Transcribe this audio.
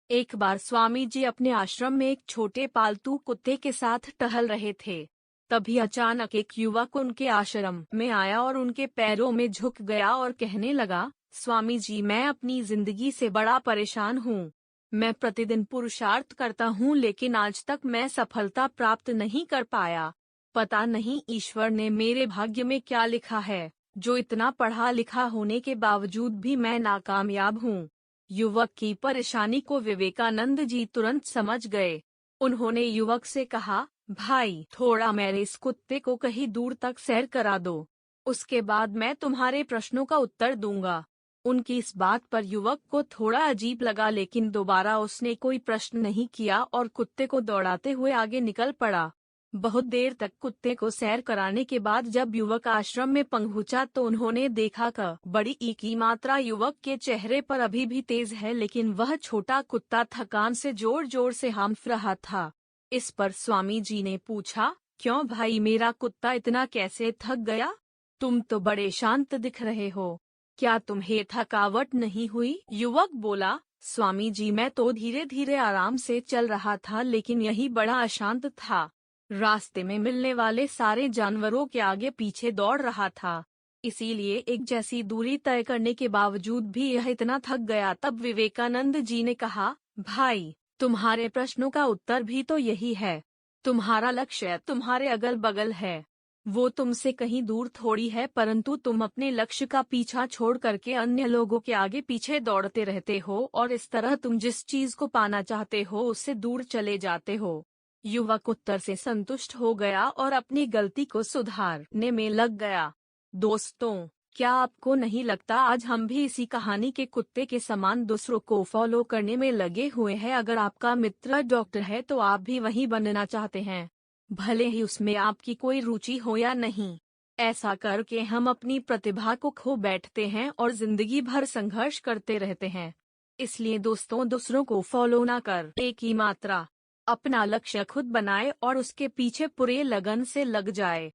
एक बार स्वामी जी अपने आश्रम में एक छोटे पालतू कुत्ते के साथ टहल रहे थे। तभी अचानक एक युवक उनके आश्रम में आया और उनके पैरों में झुक गया और कहने लगा, स्वामी जी, मैं अपनी जिंदगी से बड़ा परेशान हूँ। मैं प्रतिदिन पुरुषार्थ करता हूँ लेकिन आज तक मैं सफलता प्राप्त नहीं कर पाया। पता नहीं ईश्वर ने मेरे भाग्य में क्या लिखा है, जो इतना पढ़ा लिखा होने के बावजूद भी मैं नाकामयाब हूँ। युवक की परेशानी को विवेकानंद जी तुरंत समझ गए। उन्होंने युवक से कहा, भाई, थोड़ा मेरे इस कुत्ते को कहीं दूर तक सैर करा दो। उसके बाद मैं तुम्हारे प्रश्नों का उत्तर दूंगा। उनकी इस बात पर युवक को थोड़ा अजीब लगा लेकिन दोबारा उसने कोई प्रश्न नहीं किया और कुत्ते को दौड़ाते हुए आगे निकल पड़ा। बहुत देर तक कुत्ते को सैर कराने के बाद जब युवक आश्रम में पहुंचा तो उन्होंने देखा कि बड़ी ई की मात्रा युवक के चेहरे पर अभी भी तेज है, लेकिन वह छोटा कुत्ता थकान से जोर जोर से हांफ रहा था। इस पर स्वामी जी ने पूछा, क्यों भाई, मेरा कुत्ता इतना कैसे थक गया? तुम तो बड़े शांत दिख रहे हो, क्या तुम्हें थकावट नहीं हुई? युवक बोला, स्वामी जी, मैं तो धीरे धीरे आराम से चल रहा था लेकिन यही बड़ा अशांत था। रास्ते में मिलने वाले सारे जानवरों के आगे पीछे दौड़ रहा था, इसीलिए एक जैसी दूरी तय करने के बावजूद भी यह इतना थक गया। तब विवेकानंद जी ने कहा, भाई, तुम्हारे प्रश्नों का उत्तर भी तो यही है। तुम्हारा लक्ष्य तुम्हारे अगल बगल है, वो तुमसे कहीं दूर थोड़ी है, परंतु तुम अपने लक्ष्य का पीछा छोड़ करके अन्य लोगों के आगे पीछे दौड़ते रहते हो और इस तरह तुम जिस चीज को पाना चाहते हो उससे दूर चले जाते हो। युवक उत्तर से संतुष्ट हो गया और अपनी गलती को सुधारने में लग गया। दोस्तों, क्या आपको नहीं लगता आज हम भी इसी कहानी के कुत्ते के समान दूसरों को फॉलो करने में लगे हुए हैं? अगर आपका मित्र डॉक्टर है तो आप भी वही बनना चाहते हैं, भले ही उसमें आपकी कोई रुचि हो या नहीं। ऐसा करके हम अपनी प्रतिभा को खो बैठते हैं और जिंदगी भर संघर्ष करते रहते हैं। इसलिए दोस्तों, दूसरों को फॉलो ना कर, एक ही मात्रा अपना लक्ष्य खुद बनाए और उसके पीछे पूरे लगन से लग जाए।